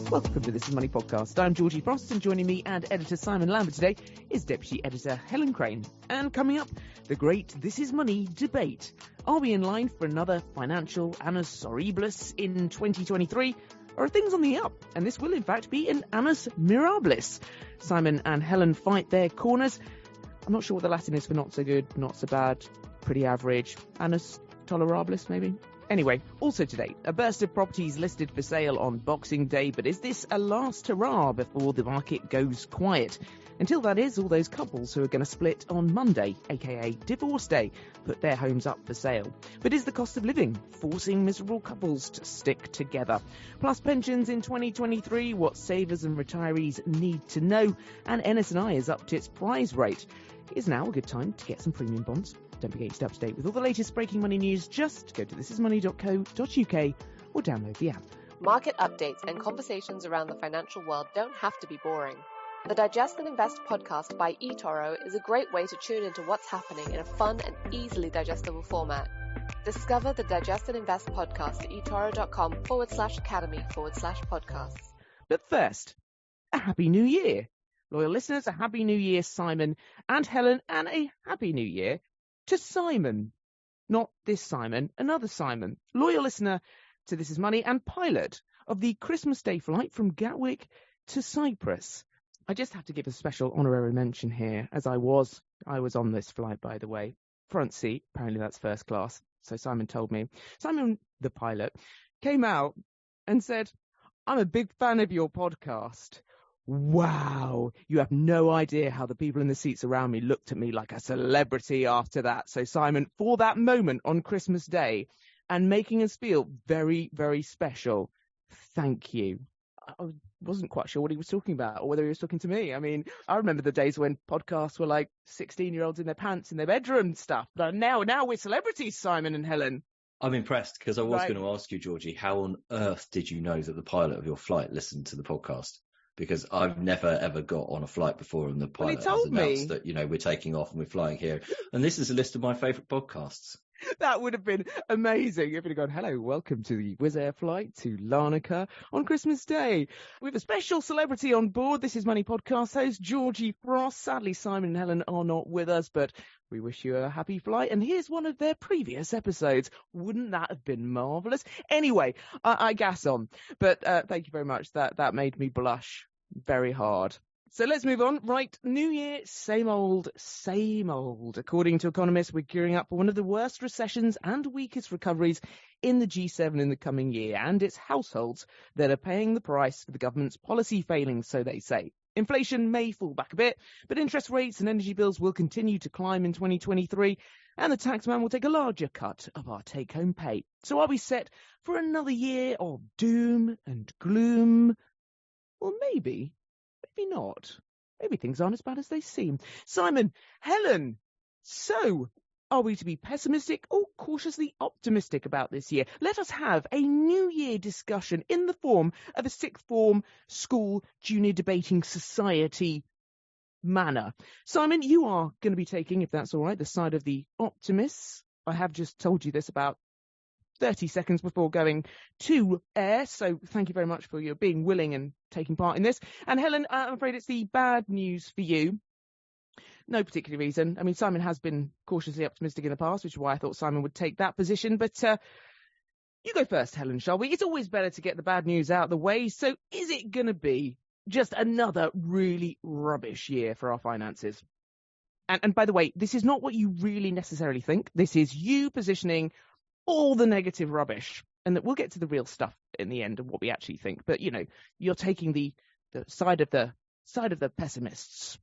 Welcome to This Is Money podcast. I'm Georgie Frost, and joining me and editor Simon Lambert today is Deputy Editor Helen Crane. And coming up, the great This Is Money debate. Are we in line for another financial annus horribilis in 2023? Or are things on the up? And this will in fact be an annus mirabilis. Simon and Helen fight their corners. I'm not sure what the Latin is for not so good, not so bad, pretty average. Annus tolerabilis, maybe? Anyway, also today, a burst of properties listed for sale on Boxing Day, but is this a last hurrah before the market goes quiet? Until that is, all those couples who are going to split on Monday, aka Divorce Day, put their homes up for sale. But is the cost of living forcing miserable couples to stick together? Plus pensions in 2023, what savers and retirees need to know, and NS&I is up to its prize rate. Is now a good time to get some premium bonds? Don't forget to stay up to date with all the latest breaking money news. Just go to thisismoney.co.uk or download the app. Market updates and conversations around the financial world don't have to be boring. The Digest and Invest podcast by eToro is a great way to tune into what's happening in a fun and easily digestible format. Discover the Digest and Invest podcast at etoro.com/academy/podcasts. But first, a Happy New Year. Loyal listeners, a Happy New Year, Simon and Helen, and a Happy New Year to Simon. Not this Simon, another Simon. Loyal listener to This Is Money and pilot of the Christmas Day flight from Gatwick to Cyprus. I just have to give a special honorary mention here, as I was on this flight, by the way. Front seat, apparently that's first class. So Simon told me. Simon, the pilot, came out and said, "I'm a big fan of your podcast." Wow, you have no idea how the people in the seats around me looked at me like a celebrity after that. So Simon, for that moment on Christmas Day and making us feel very, very special, thank you. I wasn't quite sure what he was talking about or whether he was talking to me. I mean, I remember the days when podcasts were like 16-year-olds in their pants in their bedroom stuff. But now we're celebrities, Simon and Helen. I'm impressed because I was going to ask you, Georgie, how on earth did you know that the pilot of your flight listened to the podcast? Because I've never, ever got on a flight before and the pilot has announced that, we're taking off and we're flying here. And this is a list of my favourite podcasts. That would have been amazing if it had gone, "Hello, welcome to the Wizz Air flight to Larnaca on Christmas Day. We have a special celebrity on board. This is Money podcast host Georgie Frost. Sadly, Simon and Helen are not with us, but we wish you a happy flight. And here's one of their previous episodes. Wouldn't that have been marvellous? Anyway, I gas on. But thank you very much. That made me blush very hard. So let's move on. Right, New Year, same old, same old. According to economists, we're gearing up for one of the worst recessions and weakest recoveries in the G7 in the coming year, and it's households that are paying the price for the government's policy failings, so they say. Inflation may fall back a bit, but interest rates and energy bills will continue to climb in 2023, and the taxman will take a larger cut of our take-home pay. So are we set for another year of doom and gloom? Or maybe not. Maybe things aren't as bad as they seem. Simon, Helen, so are we to be pessimistic or cautiously optimistic about this year? Let us have a New Year discussion in the form of a sixth form school junior debating society manner. Simon, you are going to be taking, if that's all right, the side of the optimists. I have just told you this about 30 seconds before going to air, so thank you very much for your being willing and taking part in this. And Helen, I'm afraid it's the bad news for you. No particular reason. I mean, Simon has been cautiously optimistic in the past, which is why I thought Simon would take that position. But you go first, Helen, shall we? It's always better to get the bad news out of the way. So is it going to be just another really rubbish year for our finances? And by the way, this is not what you really necessarily think. This is you positioning all the negative rubbish, and that we'll get to the real stuff in the end of what we actually think. But you're taking the side of the pessimists.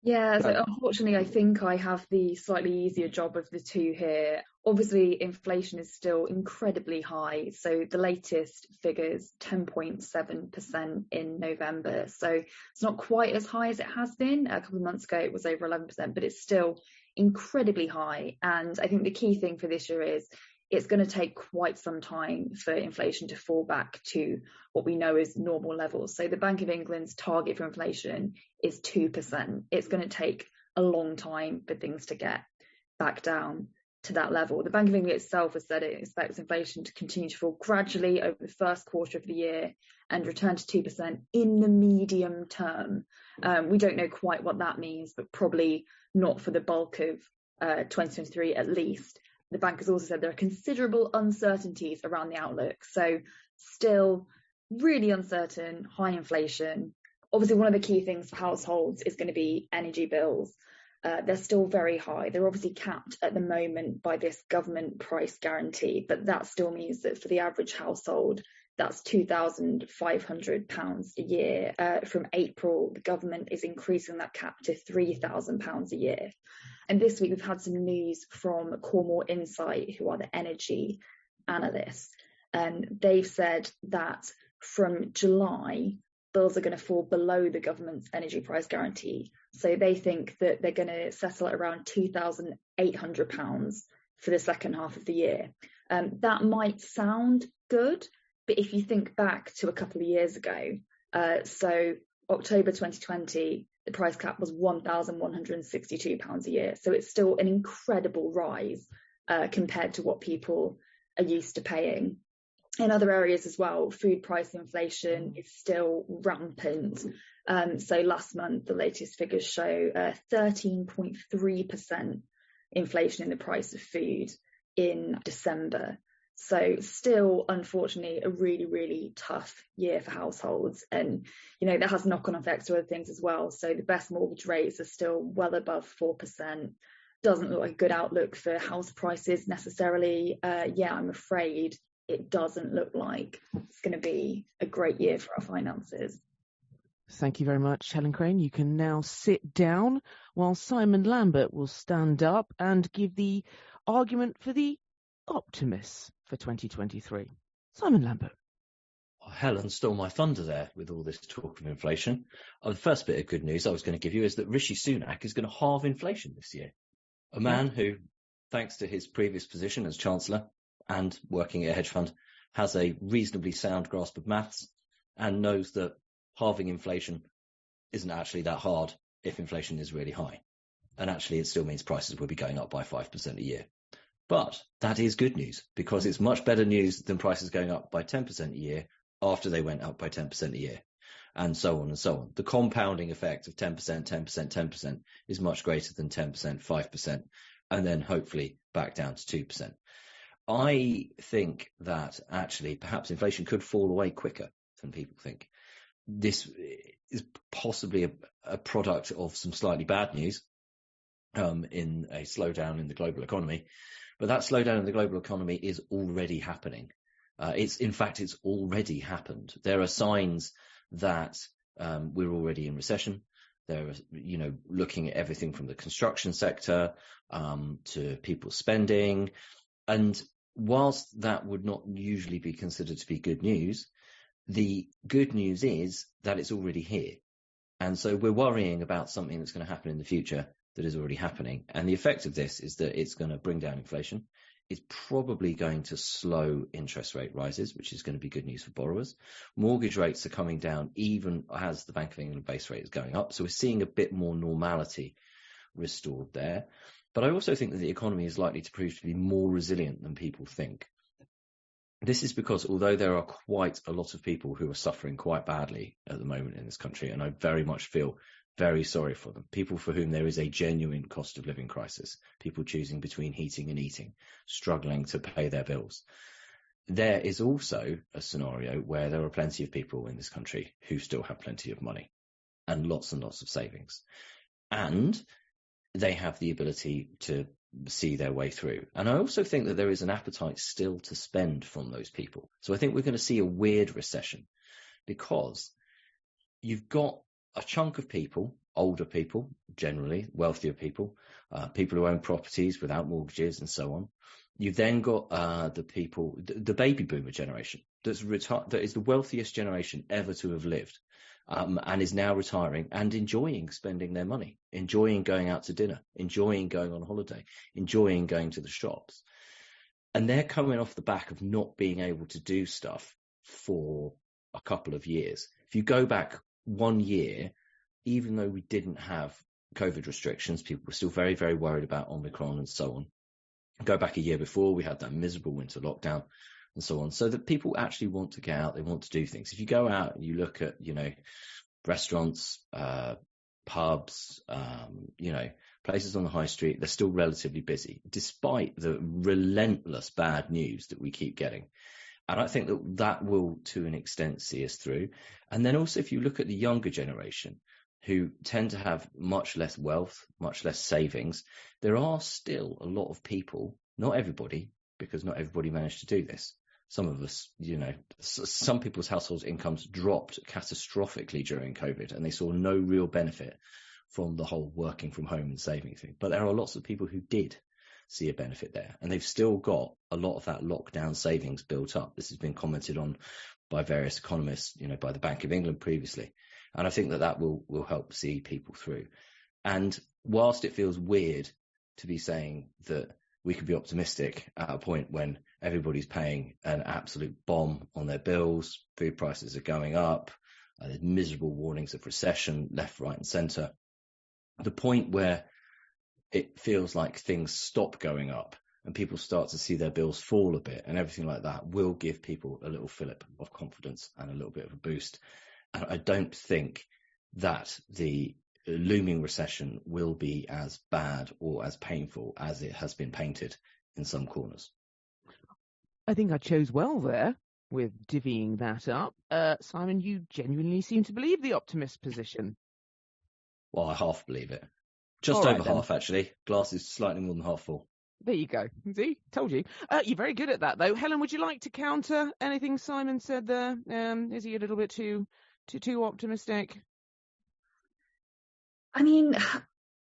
Yeah, so unfortunately, I think I have the slightly easier job of the two here. Obviously, inflation is still incredibly high. So the latest figures, 10.7% in November. So it's not quite as high as it has been. A couple of months ago, it was over 11%, but it's still incredibly high. And I think the key thing for this year is it's going to take quite some time for inflation to fall back to what we know is normal levels. So the Bank of England's target for inflation is 2%. It's going to take a long time for things to get back down to that level. The Bank of England itself has said it expects inflation to continue to fall gradually over the first quarter of the year and return to 2% in the medium term. We don't know quite what that means, but probably not for the bulk of 2023 at least. The bank has also said there are considerable uncertainties around the outlook. So still really uncertain, high inflation. Obviously, one of the key things for households is going to be energy bills. They're still very high. They're obviously capped at the moment by this government price guarantee, but that still means that for the average household, that's £2,500 a year. From April, the government is increasing that cap to £3,000 a year. And this week, we've had some news from Cornwall Insight, who are the energy analysts. And they've said that from July, bills are going to fall below the government's energy price guarantee. So they think that they're going to settle at around £2,800 for the second half of the year. That might sound good, but if you think back to a couple of years ago, so October 2020, the price cap was £1,162 a year. So it's still an incredible rise compared to what people are used to paying. In other areas as well, food price inflation is still rampant. So last month, the latest figures show 13.3% inflation in the price of food in December. So still, unfortunately, a really, really tough year for households. And, that has knock-on effects to other things as well. So the best mortgage rates are still well above 4%. Doesn't look like a good outlook for house prices necessarily. I'm afraid it doesn't look like it's going to be a great year for our finances. Thank you very much, Helen Crane. You can now sit down while Simon Lambert will stand up and give the argument for the optimists for 2023. Simon Lambert. Helen stole my thunder there with all this talk of inflation. The first bit of good news I was going to give you is that Rishi Sunak is going to halve inflation this year. A man who, thanks to his previous position as Chancellor and working at a hedge fund, has a reasonably sound grasp of maths and knows that halving inflation isn't actually that hard if inflation is really high. And actually it still means prices will be going up by 5% a year. But that is good news because it's much better news than prices going up by 10% a year after they went up by 10% a year, and so on and so on. The compounding effect of 10%, 10%, 10% is much greater than 10%, 5%, and then hopefully back down to 2%. I think that actually perhaps inflation could fall away quicker than people think. This is possibly a product of some slightly bad news in a slowdown in the global economy. But that slowdown in the global economy is already happening. It's already happened. There are signs that we're already in recession. There are, looking at everything from the construction sector to people spending. And whilst that would not usually be considered to be good news, the good news is that it's already here. And so we're worrying about something that's going to happen in the future that is already happening. And the effect of this is that it's going to bring down inflation. It's probably going to slow interest rate rises, which is going to be good news for borrowers. Mortgage rates are coming down even as the Bank of England base rate is going up. So we're seeing a bit more normality restored there. But I also think that the economy is likely to prove to be more resilient than people think. This is because although there are quite a lot of people who are suffering quite badly at the moment in this country, and I very much feel very sorry for them, people for whom there is a genuine cost of living crisis, people choosing between heating and eating, struggling to pay their bills. There is also a scenario where there are plenty of people in this country who still have plenty of money and lots of savings. And they have the ability to see their way through. And I also think that there is an appetite still to spend from those people. So I think we're going to see a weird recession because you've got a chunk of people, older people, generally wealthier people, people who own properties without mortgages and so on. You've then got the people, the baby boomer generation that is the wealthiest generation ever to have lived. And is now retiring and enjoying spending their money, enjoying going out to dinner, enjoying going on holiday, enjoying going to the shops. And they're coming off the back of not being able to do stuff for a couple of years. If you go back 1 year, even though we didn't have COVID restrictions, people were still very, very worried about Omicron and so on. Go back a year before, we had that miserable winter lockdown and so on. So that people actually want to get out, they want to do things. If you go out and you look at, restaurants, pubs, places on the high street, they're still relatively busy, despite the relentless bad news that we keep getting. And I think that will, to an extent, see us through. And then also, if you look at the younger generation, who tend to have much less wealth, much less savings, there are still a lot of people, not everybody, because not everybody managed to do this. Some of us, some people's household incomes dropped catastrophically during COVID, and they saw no real benefit from the whole working from home and saving thing. But there are lots of people who did see a benefit there, and they've still got a lot of that lockdown savings built up. This has been commented on by various economists, by the Bank of England previously. And I think that will help see people through. And whilst it feels weird to be saying that we could be optimistic at a point when everybody's paying an absolute bomb on their bills, food prices are going up, there's miserable warnings of recession left, right and centre, the point where it feels like things stop going up and people start to see their bills fall a bit and everything like that will give people a little fillip of confidence and a little bit of a boost. And I don't think that the looming recession will be as bad or as painful as it has been painted in some corners. I think I chose well there with divvying that up. Simon, you genuinely seem to believe the optimist position. Well, I half believe it. Just over half, actually. Glass is slightly more than half full. There you go. See? Told you. You're very good at that, though. Helen, would you like to counter anything Simon said there? Is he a little bit too optimistic? I mean,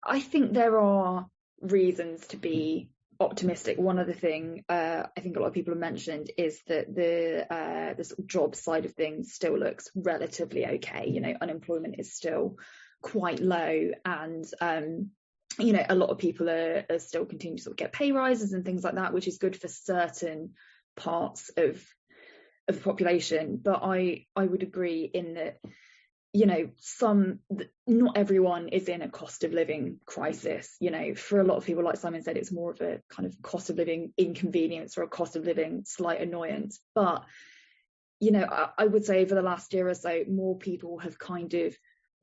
I think there are reasons to be optimistic. One other thing I think a lot of people have mentioned is that the sort of job side of things still looks relatively okay. Unemployment is still quite low, and a lot of people are still continuing to sort of get pay rises and things like that, which is good for certain parts of the population. But I would agree in that not everyone is in a cost of living crisis. For a lot of people, like Simon said, it's more of a kind of cost of living inconvenience or a cost of living slight annoyance. But I would say over the last year or so, more people have kind of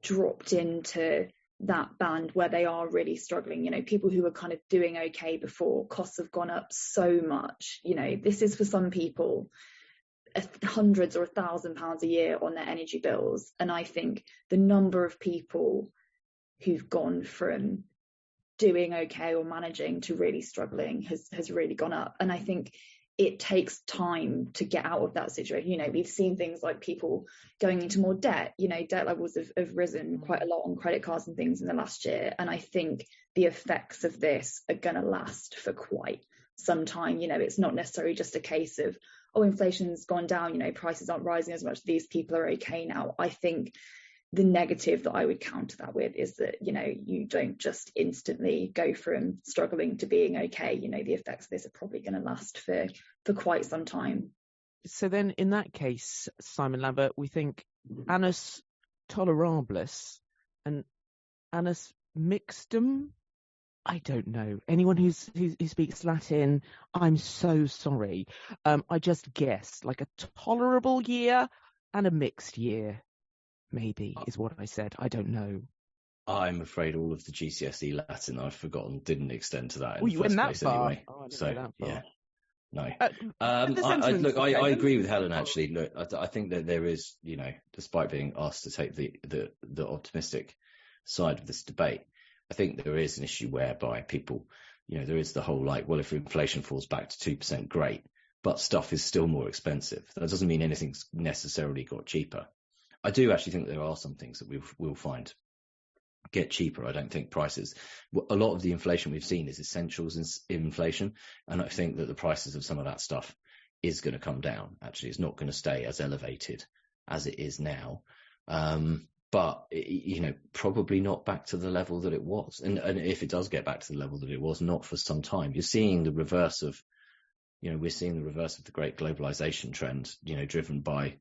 dropped into that band where they are really struggling. People who are kind of doing okay before, costs have gone up so much. This is for some people hundreds or £1,000 a year on their energy bills. And I think the number of people who've gone from doing okay or managing to really struggling has really gone up. And I think it takes time to get out of that situation. We've seen things like people going into more debt. Debt levels have risen quite a lot on credit cards and things in the last year. And I think the effects of this are going to last for quite some time. It's not necessarily just a case of, inflation's gone down, prices aren't rising as much, these people are okay now. I think the negative that I would counter that with is that, you don't just instantly go from struggling to being okay. The effects of this are probably going to last for quite some time. So then in that case, Simon Lambert, we think annus tolerabilis and annus mixtum. I don't know. Anyone who speaks Latin, I'm so sorry. I just guessed like a tolerable year and a mixed year, maybe, is what I said. I don't know. I'm afraid all of the GCSE Latin I've forgotten didn't extend to that in the first place anyway. Oh, so, yeah. No. I agree with Helen, actually. Look, I think that there is, despite being asked to take the optimistic side of this debate, I think there is an issue whereby people, there is the whole if inflation falls back to 2%, great, but stuff is still more expensive. That doesn't mean anything's necessarily got cheaper. I do actually think there are some things that we'll find get cheaper. I don't think prices, a lot of the inflation we've seen is essentials inflation. And I think that the prices of some of that stuff is going to come down. Actually, it's not going to stay as elevated as it is now. But, probably not back to the level that it was. And if it does get back to the level that it was, not for some time. You're seeing the reverse of, we're seeing the reverse of the great globalization trend, driven by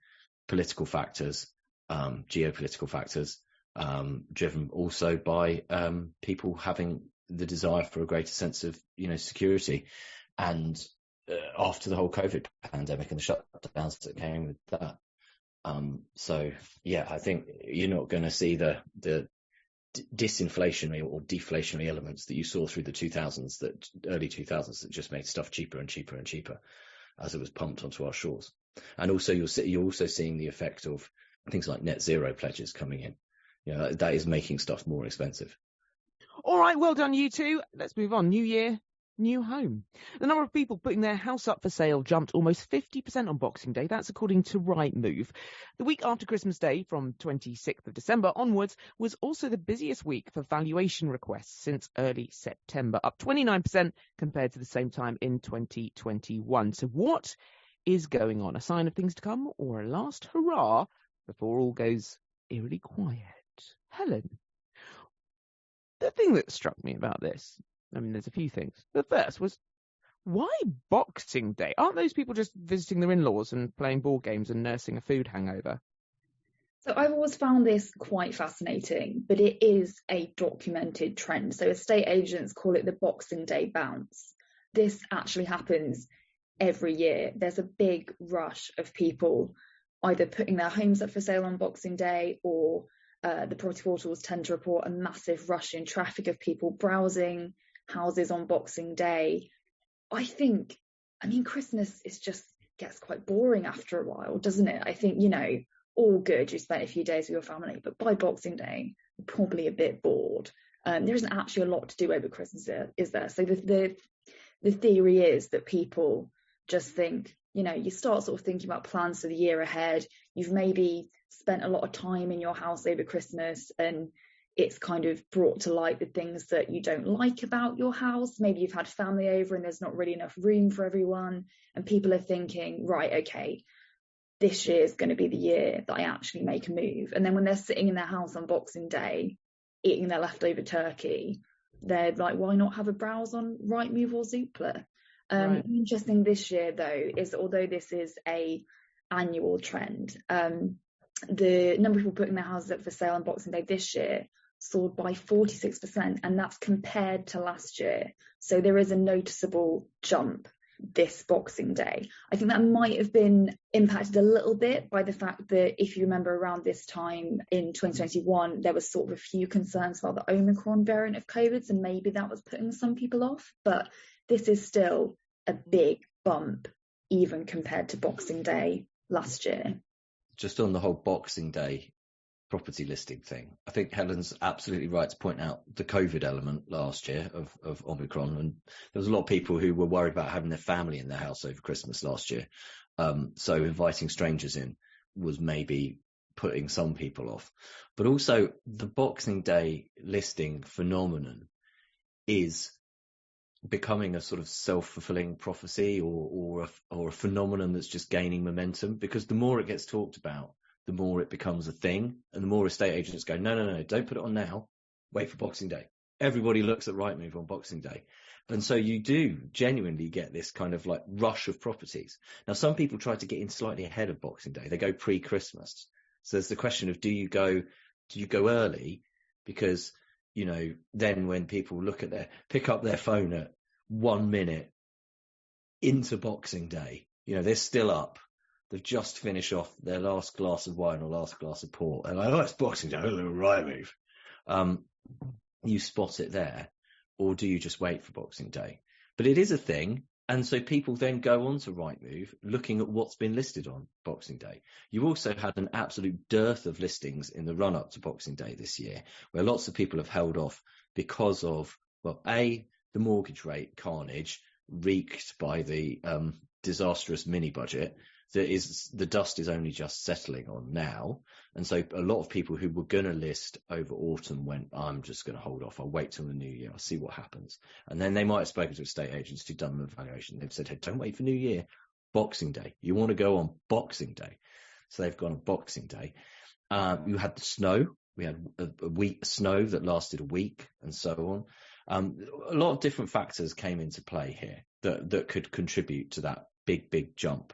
political factors, geopolitical factors, driven also by people having the desire for a greater sense of, security. And after the whole COVID pandemic and the shutdowns that came with that. So yeah, I think you're not going to see the disinflationary or deflationary elements that you saw through the early 2000s that just made stuff cheaper and cheaper and cheaper as it was pumped onto our shores. And also you're also seeing the effect of things like net zero pledges coming in. That is making stuff more expensive. All right, well done, you two. Let's move on. New year, new home. The number of people putting their house up for sale jumped almost 50% on Boxing Day. That's according to Rightmove. The week after Christmas Day, from 26th of December onwards, was also the busiest week for valuation requests since early September, up 29% compared to the same time in 2021. So what is going on? A sign of things to come, or a last hurrah before all goes eerily quiet? Helen, the thing that struck me about this, there's a few things. The first was, why Boxing Day? Aren't those people just visiting their in-laws and playing board games and nursing a food hangover? So I've always found this quite fascinating, but it is a documented trend. So estate agents call it the Boxing Day bounce. This actually happens every year. There's a big rush of people either putting their homes up for sale on Boxing Day, or the property portals tend to report a massive rush in traffic of people browsing houses on Boxing Day. I think, Christmas gets quite boring after a while, doesn't it? I think, all good, you spent a few days with your family, but by Boxing Day, you're probably a bit bored. There isn't actually a lot to do over Christmas, is there? So the theory is that people just think, you start sort of thinking about plans for the year ahead. You've maybe spent a lot of time in your house over Christmas, and it's kind of brought to light the things that you don't like about your house. Maybe you've had family over and there's not really enough room for everyone, and people are thinking, right, okay, this year is going to be the year that I actually make a move. And then when they're sitting in their house on Boxing Day eating their leftover turkey, they're like, why not have a browse on Rightmove or Zoopla? Right. Interesting this year, though, is although this is a annual trend, the number of people putting their houses up for sale on Boxing Day this year soared by 46%, and that's compared to last year. So there is a noticeable jump this Boxing Day. I think that might have been impacted a little bit by the fact that, if you remember, around this time in 2021, there was sort of a few concerns about the Omicron variant of COVID, so maybe that was putting some people off. But this is still a big bump, even compared to Boxing Day last year. Just on the whole Boxing Day property listing thing, I think Helen's absolutely right to point out the COVID element last year of Omicron, and there was a lot of people who were worried about having their family in their house over Christmas last year. So inviting strangers in was maybe putting some people off. But also the Boxing Day listing phenomenon is becoming a sort of self-fulfilling prophecy or a phenomenon that's just gaining momentum, because the more it gets talked about, the more it becomes a thing, and the more estate agents go, no, don't put it on now, wait for Boxing Day. Everybody looks at Rightmove on Boxing Day. And so you do genuinely get this kind of like rush of properties. Now, some people try to get in slightly ahead of Boxing Day. They go pre-Christmas. So there's the question of, do you go early? Because, then when people pick up their phone at 1 minute into Boxing Day, they're still up. They've just finished off their last glass of wine or last glass of port. And like, it's Boxing Day, a little Rightmove. You spot it there, or do you just wait for Boxing Day? But it is a thing. And so people then go on to Rightmove looking at what's been listed on Boxing Day. You also had an absolute dearth of listings in the run-up to Boxing Day this year, where lots of people have held off because of, the mortgage rate carnage wreaked by the disastrous mini-budget. The dust is only just settling on now. And so a lot of people who were going to list over autumn went, I'm just going to hold off. I'll wait till the new year. I'll see what happens. And then they might have spoken to estate agents who've done an evaluation. They've said, hey, don't wait for New Year. Boxing Day. You want to go on Boxing Day. So they've gone on Boxing Day. You had the snow. We had a week of snow that lasted a week and so on. A lot of different factors came into play here that could contribute to that big jump.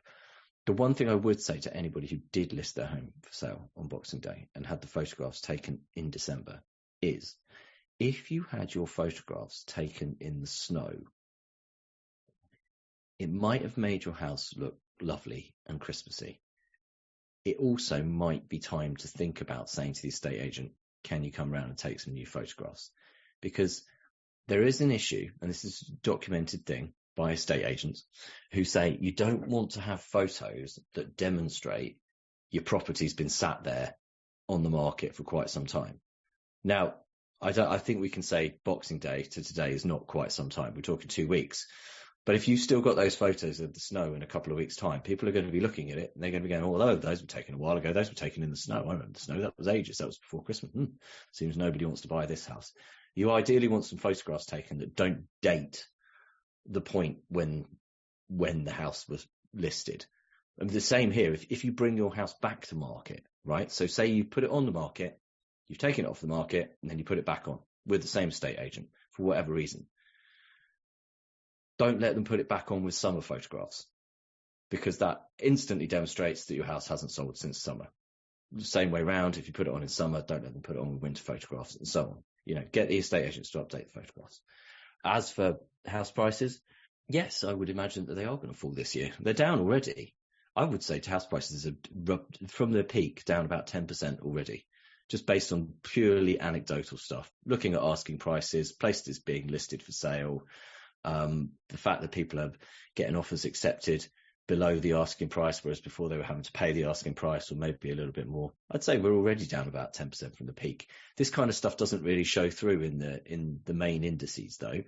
The one thing I would say to anybody who did list their home for sale on Boxing Day and had the photographs taken in December is, if you had your photographs taken in the snow, it might have made your house look lovely and Christmassy. It also might be time to think about saying to the estate agent, can you come round and take some new photographs? Because there is an issue, and this is a documented thing by estate agents, who say you don't want to have photos that demonstrate your property's been sat there on the market for quite some time. Now, I think we can say Boxing Day to today is not quite some time. We're talking 2 weeks. But if you've still got those photos of the snow in a couple of weeks' time, people are going to be looking at it and they're going to be going, oh, those were taken a while ago. Those were taken in the snow. I remember the snow. That was ages. That was before Christmas. Seems nobody wants to buy this house. You ideally want some photographs taken that don't date the point when the house was listed. And the same here. If you bring your house back to market, right? So say you put it on the market, you've taken it off the market, and then you put it back on with the same estate agent for whatever reason. Don't let them put it back on with summer photographs, because that instantly demonstrates that your house hasn't sold since summer. The same way round, if you put it on in summer, don't let them put it on with winter photographs and so on. Get the estate agents to update the photographs. As for house prices, yes, I would imagine that they are going to fall this year. They're down already. I would say house prices are from their peak down about 10% already, just based on purely anecdotal stuff. Looking at asking prices, places being listed for sale, the fact that people are getting offers accepted below the asking price, whereas before they were having to pay the asking price or maybe a little bit more. I'd say we're already down about 10% from the peak. This kind of stuff doesn't really show through in the main indices though.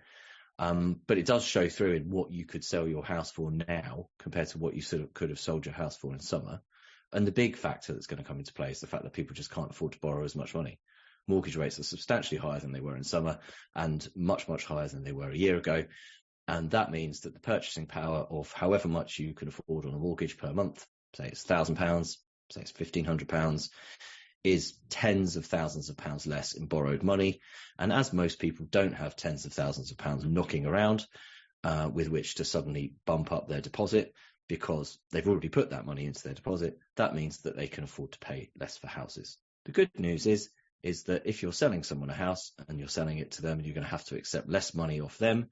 But it does show through in what you could sell your house for now compared to what you sort of could have sold your house for in summer. And the big factor that's going to come into play is the fact that people just can't afford to borrow as much money. Mortgage rates are substantially higher than they were in summer and much, much higher than they were a year ago. And that means that the purchasing power of however much you can afford on a mortgage per month, say it's £1,000, say it's £1,500, is tens of thousands of pounds less in borrowed money. And as most people don't have tens of thousands of pounds knocking around with which to suddenly bump up their deposit because they've already put that money into their deposit, that means that they can afford to pay less for houses. The good news is that if you're selling someone a house and you're selling it to them and you're going to have to accept less money off them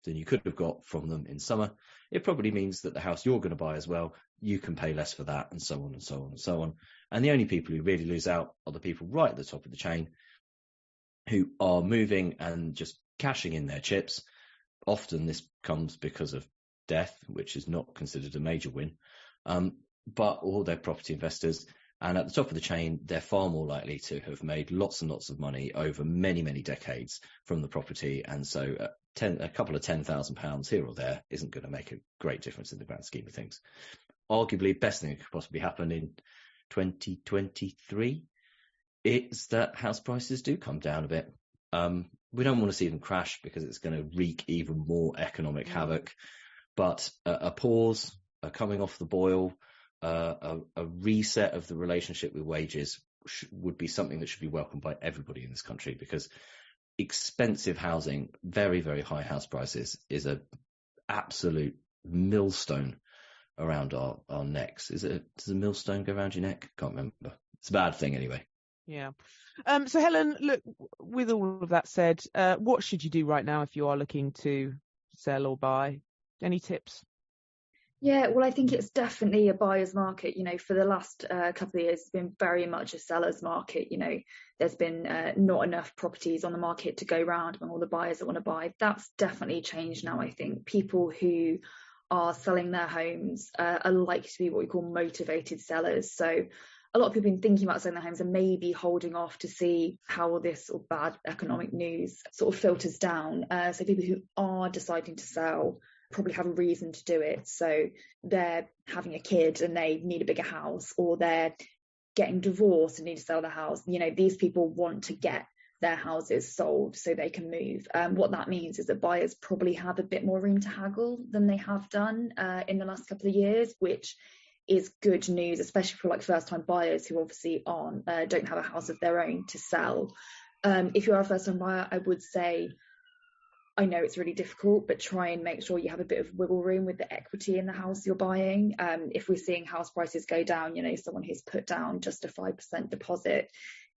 than you could have got from them in summer, it probably means that the house you're going to buy as well, you can pay less for that, and so on and so on and so on. And the only people who really lose out are the people right at the top of the chain who are moving and just cashing in their chips. Often this comes because of death, which is not considered a major win, but all their property investors. And at the top of the chain, they're far more likely to have made lots and lots of money over many, many decades from the property. And so a couple of £10,000 here or there isn't going to make a great difference in the grand scheme of things. Arguably, best thing that could possibly happen in 2023 is that house prices do come down a bit. We don't want to see them crash because it's going to wreak even more economic havoc. But a pause, a coming off the boil, a reset of the relationship with wages would be something that should be welcomed by everybody in this country, because expensive housing, very, very high house prices, is an absolute millstone around our necks. Does a millstone go around your neck? Can't remember. It's a bad thing anyway. Yeah. So Helen, look, with all of that said, what should you do right now if you are looking to sell or buy? Any tips? Yeah, well, I think it's definitely a buyer's market. For the last couple of years, it's been very much a seller's market. There's been not enough properties on the market to go round among all the buyers that want to buy. That's definitely changed now, I think. People who are selling their homes are likely to be what we call motivated sellers. So a lot of people have been thinking about selling their homes and maybe holding off to see how all this sort of bad economic news sort of filters down. So people who are deciding to sell probably have a reason to do it. So they're having a kid and they need a bigger house, or they're getting divorced and need to sell their house. These people want to get their houses sold so they can move. What that means is that buyers probably have a bit more room to haggle than they have done in the last couple of years, which is good news, especially for first-time buyers who obviously don't have a house of their own to sell. If you are a first-time buyer, I would say, I know it's really difficult, but try and make sure you have a bit of wiggle room with the equity in the house you're buying. If we're seeing house prices go down, someone who's put down just a 5% deposit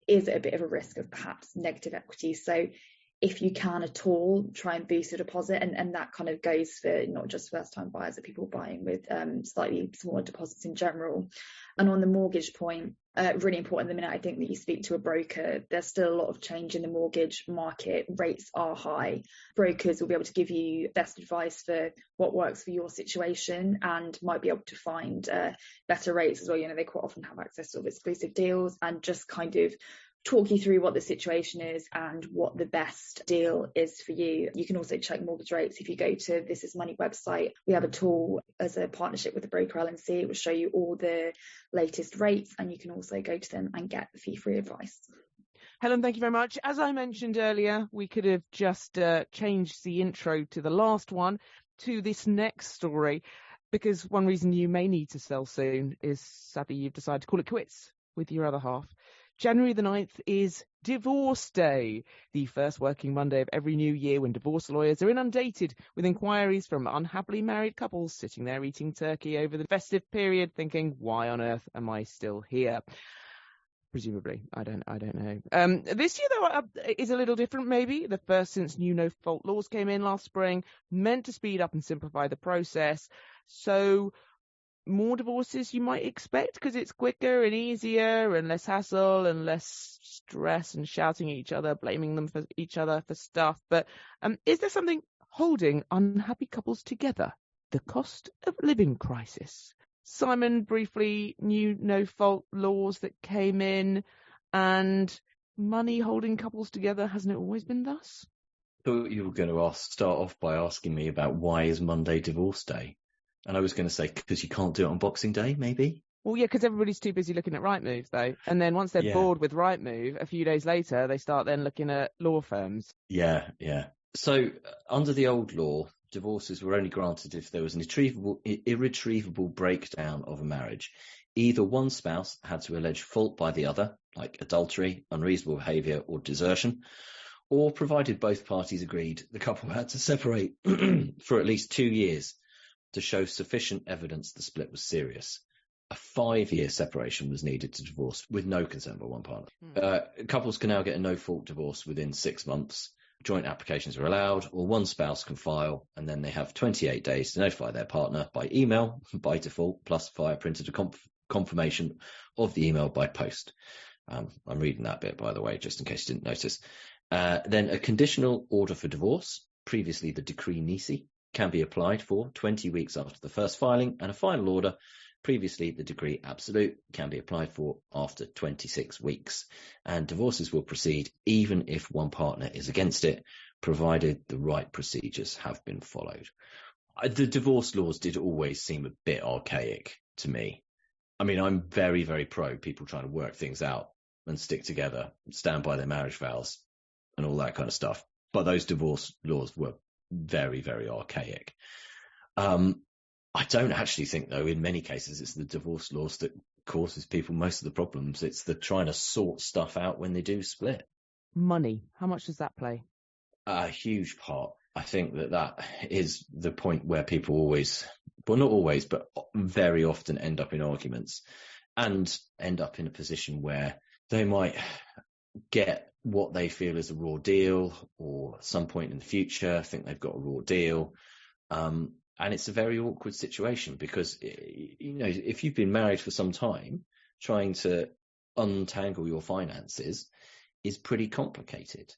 is at a bit of a risk of perhaps negative equity. So if you can at all, try and boost your deposit. And that kind of goes for not just first time buyers, but people buying with slightly smaller deposits in general. And on the mortgage point, really important the minute I think that you speak to a broker. There's still a lot of change in the mortgage market. Rates are high. Brokers will be able to give you best advice for what works for your situation and might be able to find better rates as well. They quite often have access to exclusive deals and just kind of talk you through what the situation is and what the best deal is for you. You can also check mortgage rates if you go to This Is Money website. We have a tool as a partnership with the broker LNC. It will show you all the latest rates, and you can also go to them and get fee-free advice. Helen, thank you very much. As I mentioned earlier, we could have just changed the intro to the last one to this next story, because one reason you may need to sell soon is sadly you've decided to call it quits with your other half. January the 9th is Divorce Day, the first working Monday of every new year when divorce lawyers are inundated with inquiries from unhappily married couples sitting there eating turkey over the festive period thinking, why on earth am I still here? Presumably. I don't know. This year, though, is a little different, maybe. The first since new no-fault laws came in last spring, meant to speed up and simplify the process. So more divorces you might expect because it's quicker and easier and less hassle and less stress and shouting at each other, blaming them for each other for stuff. But is there something holding unhappy couples together? The cost of living crisis. Simon, briefly, new no-fault laws that came in and money holding couples together. Hasn't it always been thus? I thought you were going to start off by asking me about why is Monday Divorce Day? And I was going to say, because you can't do it on Boxing Day, maybe? Well, yeah, because everybody's too busy looking at Rightmove, though. And then once they're bored with Rightmove, a few days later, they start then looking at law firms. Yeah. So under the old law, divorces were only granted if there was an irretrievable breakdown of a marriage. Either one spouse had to allege fault by the other, like adultery, unreasonable behaviour, or desertion, or provided both parties agreed, the couple had to separate for at least 2 years to show sufficient evidence the split was serious. A 5-year separation was needed to divorce with no consent by one partner. Couples can now get a no-fault divorce within 6 months. Joint applications are allowed, or one spouse can file, and then they have 28 days to notify their partner by email, by default, plus via printed confirmation of the email by post. I'm reading that bit, by the way, just in case you didn't notice. Then a conditional order for divorce, previously the decree nisi, can be applied for 20 weeks after the first filing, and a final order, previously the decree absolute, can be applied for after 26 weeks. And divorces will proceed even if one partner is against it, provided the right procedures have been followed. The divorce laws did always seem a bit archaic to me. I mean, I'm very, very pro people trying to work things out and stick together, stand by their marriage vows and all that kind of stuff. But those divorce laws were very, very archaic. I don't actually think, though, in many cases, it's the divorce laws that causes people most of the problems. It's the trying to sort stuff out when they do split. Money. How much does that play? A huge part. I think that is the point where people always, well, not always, but very often end up in arguments and end up in a position where they might get what they feel is a raw deal, or at some point in the future think they've got a raw deal. And it's a very awkward situation because, if you've been married for some time, trying to untangle your finances is pretty complicated.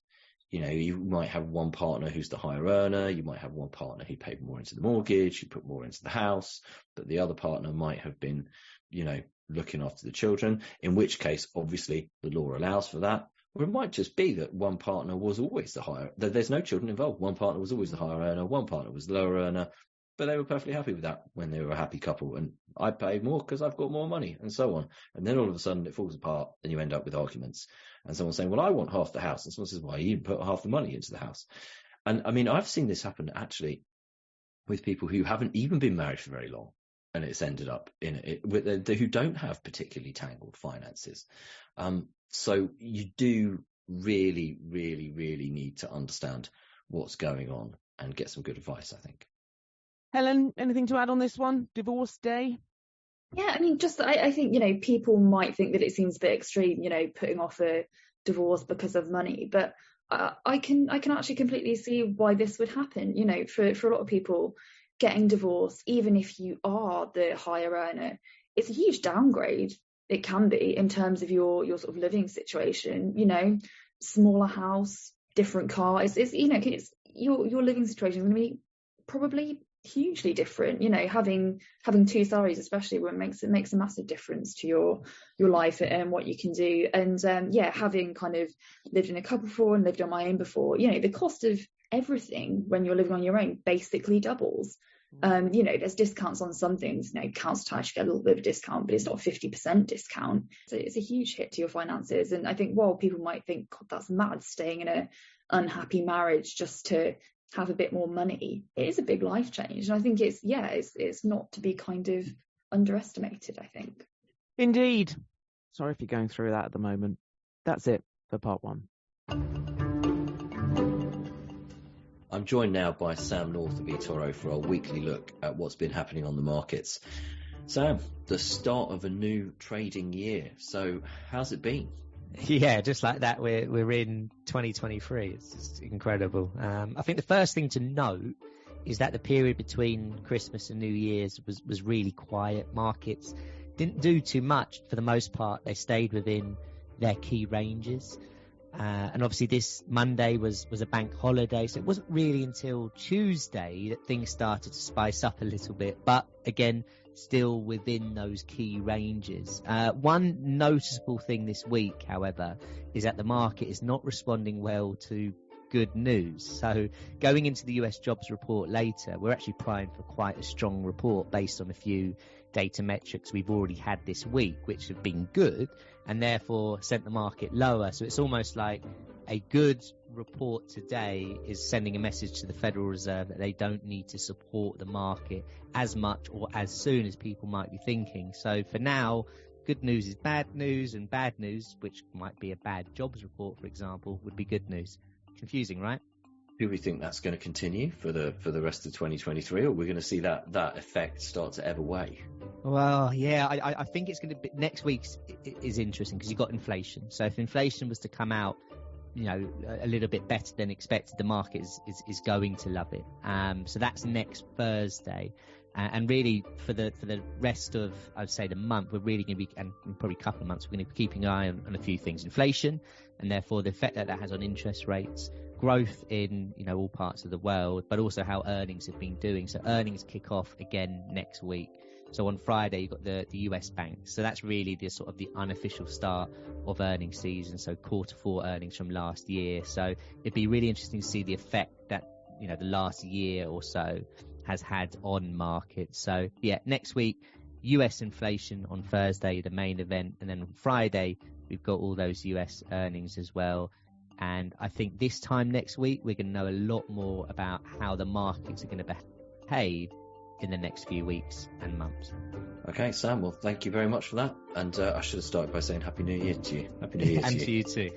You might have one partner who's the higher earner. You might have one partner who paid more into the mortgage, who put more into the house, but the other partner might have been, looking after the children, in which case, obviously, the law allows for that. Or it might just be that one partner was always the higher, that there's no children involved. One partner was always the higher earner, one partner was the lower earner, but they were perfectly happy with that when they were a happy couple. And I pay more because I've got more money, and so on. And then all of a sudden it falls apart and you end up with arguments. And someone saying, well, I want half the house. And someone says, well, you put half the money into the house. And I mean, I've seen this happen actually with people who haven't even been married for very long. And it's ended up who don't have particularly tangled finances. So you do really, really, really need to understand what's going on and get some good advice, I think. Helen, anything to add on this one? Divorce Day? Yeah, I mean, I think, people might think that it seems a bit extreme, putting off a divorce because of money. But I can actually completely see why this would happen. You know, for a lot of people, getting divorced, even if you are the higher earner, it's a huge downgrade. It can be, in terms of your sort of living situation. You know, smaller house, different car. It's you know, it's your living situation is going to be probably hugely different. You know, having two salaries, especially, when it makes a massive difference to your life and what you can do. And having kind of lived in a couple before and lived on my own before, you know, the cost of everything when you're living on your own basically doubles. You know, there's discounts on some things. You know, council tax, you get a little bit of a discount, but it's not a 50% discount. So it's a huge hit to your finances. And I think while people might think, God, that's mad, staying in an unhappy marriage just to have a bit more money, it is a big life change. And I think it's not to be kind of underestimated, I think. Indeed. Sorry if you're going through that at the moment. That's it for part one. I'm joined now by Sam North of eToro for our weekly look at what's been happening on the markets. Sam, the start of a new trading year. So how's it been? Yeah, just like that, we're in 2023. It's just incredible. I think the first thing to note is that the period between Christmas and New Year's was really quiet. Markets didn't do too much for the most part. They stayed within their key ranges. And obviously this Monday was a bank holiday, so it wasn't really until Tuesday that things started to spice up a little bit. But again, still within those key ranges. One noticeable thing this week, however, is that the market is not responding well to good news. So going into the US jobs report later, we're actually primed for quite a strong report based on a few data metrics we've already had this week, which have been good and therefore sent the market lower. So it's almost like a good report today is sending a message to the Federal Reserve that they don't need to support the market as much or as soon as people might be thinking. So for now, good news is bad news, and bad news, which might be a bad jobs report, for example, would be good news. Confusing, right? Do we think that's going to continue for the rest of 2023, or we're going to see that effect start to ebb away? Well, yeah, I think it's going to be next week is interesting because you've got inflation. So if inflation was to come out, you know, a little bit better than expected, the market is going to love it. So that's next Thursday. And really for the rest of, I'd say, the month, we're really going to be, and probably a couple of months, we're going to be keeping an eye on a few things. Inflation, and therefore the effect that has on interest rates, growth in, you know, all parts of the world, but also how earnings have been doing. So earnings kick off again next week. So on Friday, you've got the US banks. So that's really the sort of the unofficial start of earnings season. So quarter four earnings from last year. So it'd be really interesting to see the effect that, you know, the last year or so has had on markets. So yeah, next week, US inflation on Thursday, the main event. And then on Friday, we've got all those US earnings as well. And I think this time next week, we're going to know a lot more about how the markets are going to behave in the next few weeks and months. Okay, Sam, well, thank you very much for that. And I should have started by saying Happy New Year to you. Happy New Year and to you too.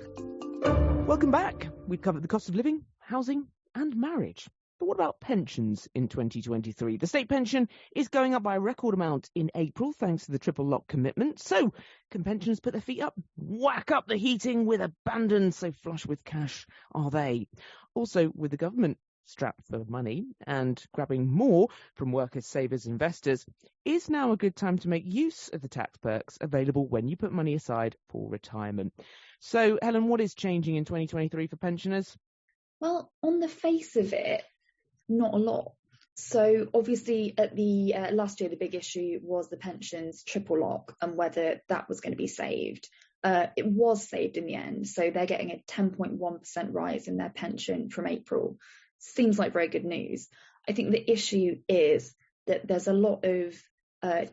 Welcome back. We've covered the cost of living, housing and marriage. But what about pensions in 2023? The state pension is going up by a record amount in April thanks to the triple lock commitment. So can pensioners put their feet up, whack up the heating with abandon? So flush with cash are they? Also, with the government strapped for money and grabbing more from workers, savers, investors, is now a good time to make use of the tax perks available when you put money aside for retirement. So, Helen, what is changing in 2023 for pensioners? Well, on the face of it, not a lot. So obviously at the last year, the big issue was the pensions triple lock and whether that was going to be saved. It was saved in the end. So they're getting a 10.1% rise in their pension from April. Seems like very good news. I think the issue is that there's a lot of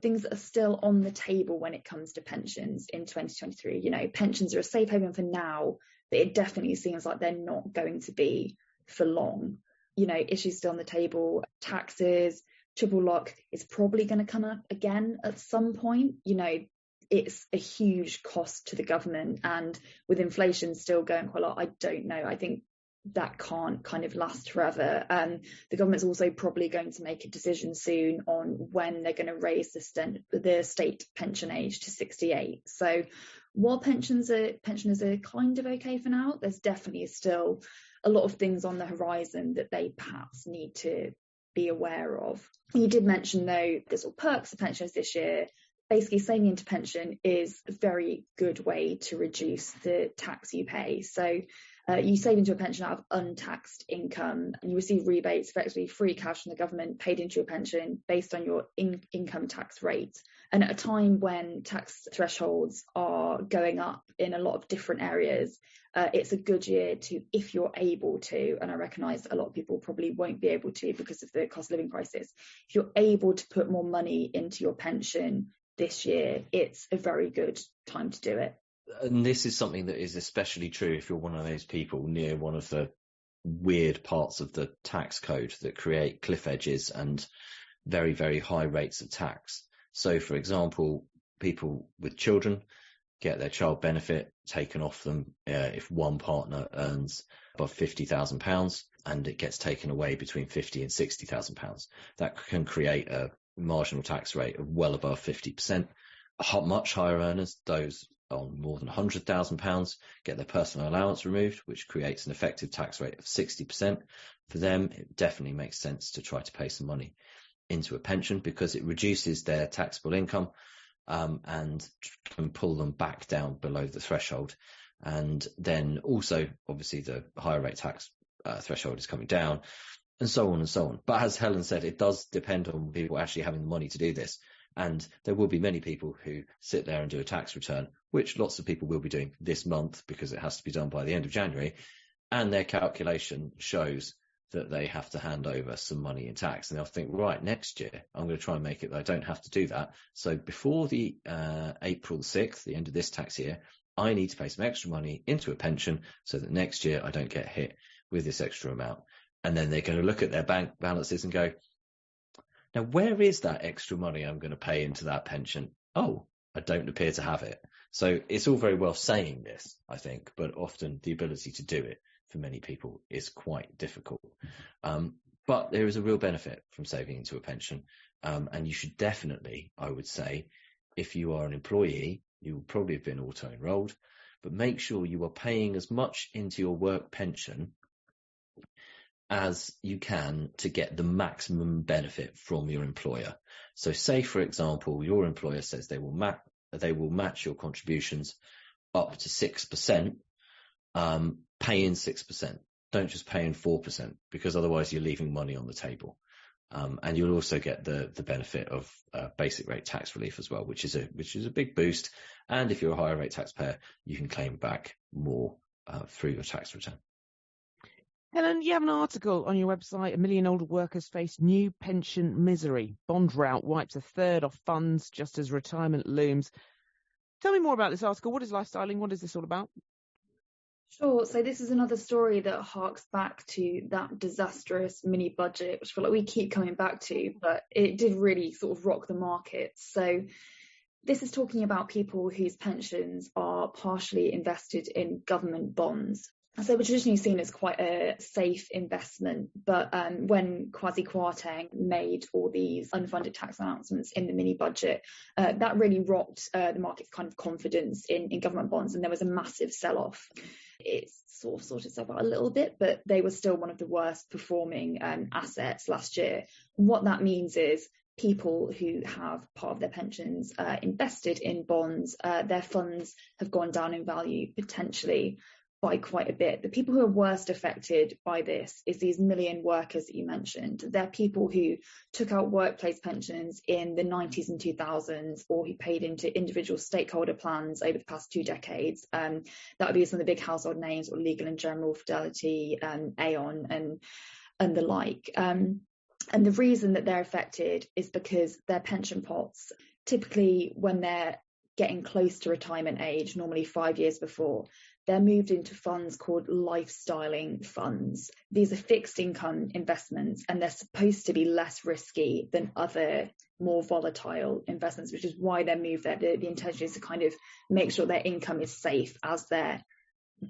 things that are still on the table when it comes to pensions in 2023. You know, pensions are a safe haven for now, but it definitely seems like they're not going to be for long. You know, issues still on the table, taxes, triple lock is probably going to come up again at some point. You know, it's a huge cost to the government, and with inflation still going quite a lot, I don't know. I think that can't kind of last forever. The government's also probably going to make a decision soon on when they're going to raise the state pension age to 68. So while pensioners are kind of okay for now, there's definitely still a lot of things on the horizon that they perhaps need to be aware of. You did mention, though, the sort of perks of pensioners this year. Basically, saving into pension is a very good way to reduce the tax you pay. So you save into a pension out of untaxed income, and you receive rebates, effectively free cash from the government paid into your pension based on your income tax rate. And at a time when tax thresholds are going up in a lot of different areas, it's a good year to, if you're able to, and I recognise a lot of people probably won't be able to because of the cost of living crisis, if you're able to put more money into your pension this year, it's a very good time to do it. And this is something that is especially true if you're one of those people near one of the weird parts of the tax code that create cliff edges and very, very high rates of tax. So, for example, people with children get their child benefit taken off them if one partner earns above £50,000 and it gets taken away between £50,000 and £60,000. That can create a marginal tax rate of well above 50%. Much higher earners, those on more than £100,000, get their personal allowance removed, which creates an effective tax rate of 60%. For them, it definitely makes sense to try to pay some money into a pension because it reduces their taxable income and can pull them back down below the threshold. And then also, obviously, the higher rate tax threshold is coming down, and so on and so on. But as Helen said, it does depend on people actually having the money to do this. And there will be many people who sit there and do a tax return, which lots of people will be doing this month because it has to be done by the end of January. And their calculation shows that they have to hand over some money in tax. And they'll think, right, next year, I'm going to try and make it that I don't have to do that. So before the April 6th, the end of this tax year, I need to pay some extra money into a pension so that next year I don't get hit with this extra amount. And then they're going to look at their bank balances and go, now, where is that extra money I'm going to pay into that pension? Oh, I don't appear to have it. So it's all very well saying this, I think, but often the ability to do it for many people is quite difficult. But there is a real benefit from saving into a pension. And you should definitely, I would say, if you are an employee, you will probably have been auto-enrolled, but make sure you are paying as much into your work pension as you can to get the maximum benefit from your employer. So say, for example, your employer says they will match your contributions up to 6%, pay in 6%. Don't just pay in 4%, because otherwise you're leaving money on the table. And you'll also get the benefit of basic rate tax relief as well, which is a big boost. And if you're a higher rate taxpayer, you can claim back more through your tax return. Helen, you have an article on your website, 1 million older workers face new pension misery. Bond rout wipes a third off funds just as retirement looms. Tell me more about this article. What is lifestyling? What is this all about? Sure. So this is another story that harks back to that disastrous mini budget, which I feel like we keep coming back to, but it did really sort of rock the markets. So this is talking about people whose pensions are partially invested in government bonds. So we're traditionally seen as quite a safe investment, but when Kwasi Kwarteng made all these unfunded tax announcements in the mini budget, that really rocked the market's kind of confidence in government bonds, and there was a massive sell-off. It's sort of sorted itself out a little bit, but they were still one of the worst performing assets last year. What that means is people who have part of their pensions invested in bonds, their funds have gone down in value potentially by quite a bit. The people who are worst affected by this is these million workers that you mentioned. They're people who took out workplace pensions in the 90s and 2000s, or who paid into individual stakeholder plans over the past 2 decades. That would be some of the big household names, or Legal and General, Fidelity, Aon, and the like. And the reason that they're affected is because their pension pots, typically when they're getting close to retirement age, normally 5 years before, they're moved into funds called lifestyling funds. These are fixed income investments, and they're supposed to be less risky than other more volatile investments, which is why they're moved there. The intention is to kind of make sure their income is safe as they're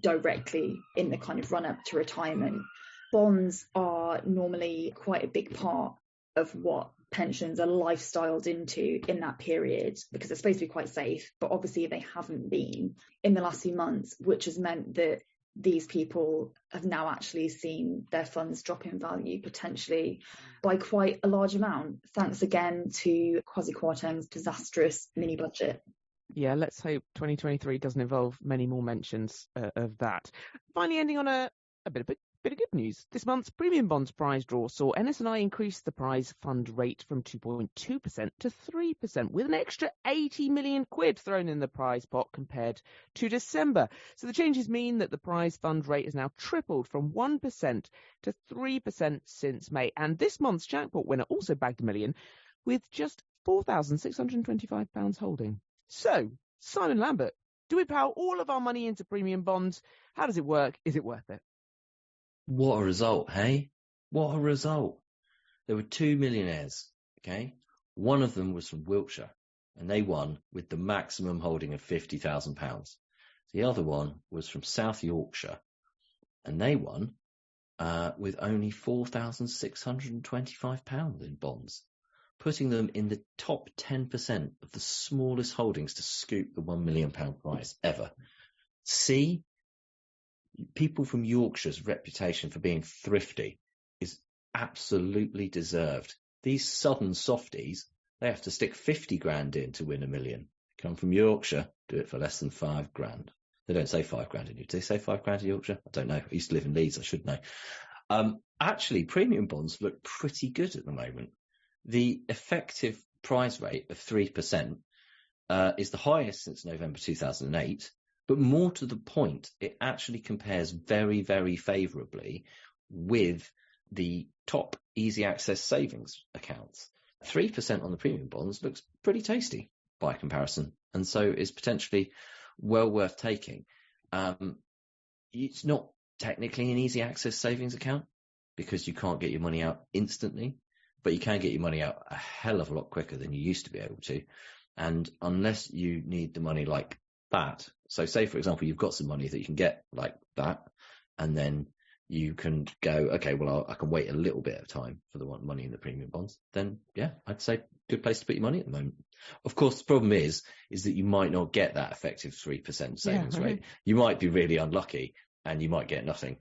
directly in the kind of run up to retirement. Bonds are normally quite a big part of what pensions are lifestyled into in that period, because they're supposed to be quite safe, but obviously they haven't been in the last few months, which has meant that these people have now actually seen their funds drop in value potentially by quite a large amount, thanks again to Kwasi Kwarteng's disastrous mini budget. Yeah, let's hope 2023 doesn't involve many more mentions of that. Finally, ending on a bit of good news. This month's Premium Bonds prize draw saw NS&I increase the prize fund rate from 2.2% to 3%, with an extra 80 million quid thrown in the prize pot compared to December. So the changes mean that the prize fund rate has now tripled from 1% to 3% since May. And this month's jackpot winner also bagged $1 million with just £4,625 holding. So, Simon Lambert, do we power all of our money into Premium Bonds? How does it work? Is it worth it? What a result, hey? What a result. There were 2 millionaires, okay? One of them was from Wiltshire, and they won with the maximum holding of £50,000. The other one was from South Yorkshire, and they won with only £4,625 in bonds, putting them in the top 10% of the smallest holdings to scoop the £1 million prize ever. See, people from Yorkshire's reputation for being thrifty is absolutely deserved. These southern softies, they have to stick 50 grand in to win $1 million. Come from Yorkshire, do it for less than 5 grand. They don't say 5 grand in Yorkshire. Do they say 5 grand in Yorkshire? I don't know. I used to live in Leeds. I should know. Actually, premium bonds look pretty good at the moment. The effective prize rate of 3% is the highest since November 2008, but more to the point, it actually compares very, very favourably with the top easy access savings accounts. 3% on the premium bonds looks pretty tasty by comparison, and so is potentially well worth taking. It's not technically an easy access savings account because you can't get your money out instantly, but you can get your money out a hell of a lot quicker than you used to be able to. And unless you need the money like that, so say, for example, you've got some money that you can get like that, and then you can go, okay, well, I can wait a little bit of time for the money in the premium bonds, then yeah, I'd say good place to put your money at the moment. Of course, the problem is that you might not get that effective 3% savings rate. You might be really unlucky and you might get nothing.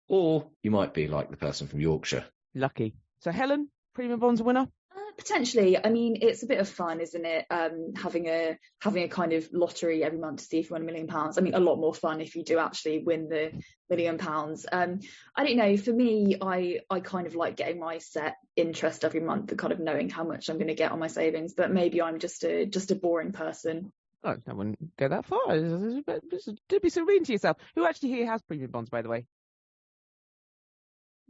Or you might be like the person from Yorkshire. Lucky. So Helen, premium bonds winner? Potentially. I mean, it's a bit of fun, isn't it? Having a kind of lottery every month to see if you win £1 million. I mean, a lot more fun if you do actually win the £1 million. I don't know. For me, I kind of like getting my set interest every month and kind of knowing how much I'm going to get on my savings. But maybe I'm just a boring person. Oh, I wouldn't go that far. Do be serene to yourself. Who actually here has premium bonds, by the way?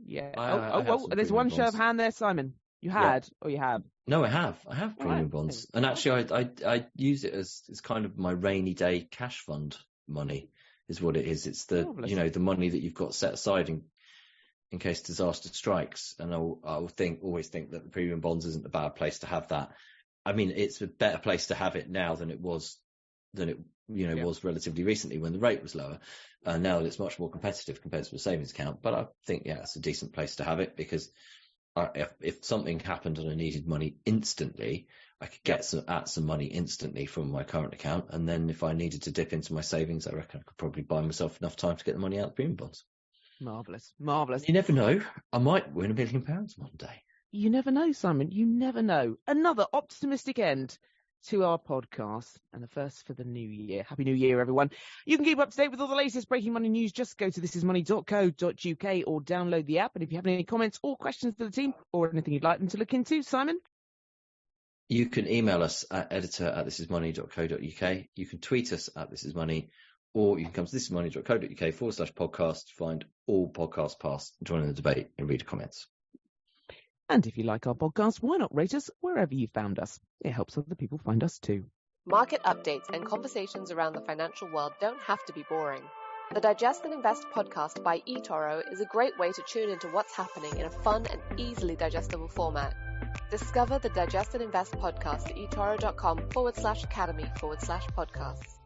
Yeah. There's one show of hand there, Simon. You had, or you have? No, I have. I have premium bonds, and actually, I use it as kind of my rainy day cash fund money, is what it is. It's the the money that you've got set aside in case disaster strikes. And I'll always think that the premium bonds isn't a bad place to have that. I mean, it's a better place to have it now than it was was relatively recently when the rate was lower. Now that it's much more competitive compared to a savings account, but I think it's a decent place to have it because if something happened and I needed money instantly, I could get some money instantly from my current account, and then if I needed to dip into my savings, I reckon I could probably buy myself enough time to get the money out of the premium bonds. Marvellous. You never know. I might win £1 million one day. You never know, Simon. You never know. Another optimistic end to our podcast, and the first for the new year. Happy New Year, everyone. You can keep up to date with all the latest breaking money news. Just go to thisismoney.co.uk or download the app. And if you have any comments or questions for the team or anything you'd like them to look into, Simon? You can email us at editor@thisismoney.co.uk. You can tweet us at thisismoney, or you can come to thisismoney.co.uk/podcast, find all podcasts past, join in the debate and read the comments. And if you like our podcast, why not rate us wherever you found us? It helps other people find us too. Market updates and conversations around the financial world don't have to be boring. The Digest and Invest podcast by eToro is a great way to tune into what's happening in a fun and easily digestible format. Discover the Digest and Invest podcast at etoro.com/academy/podcasts.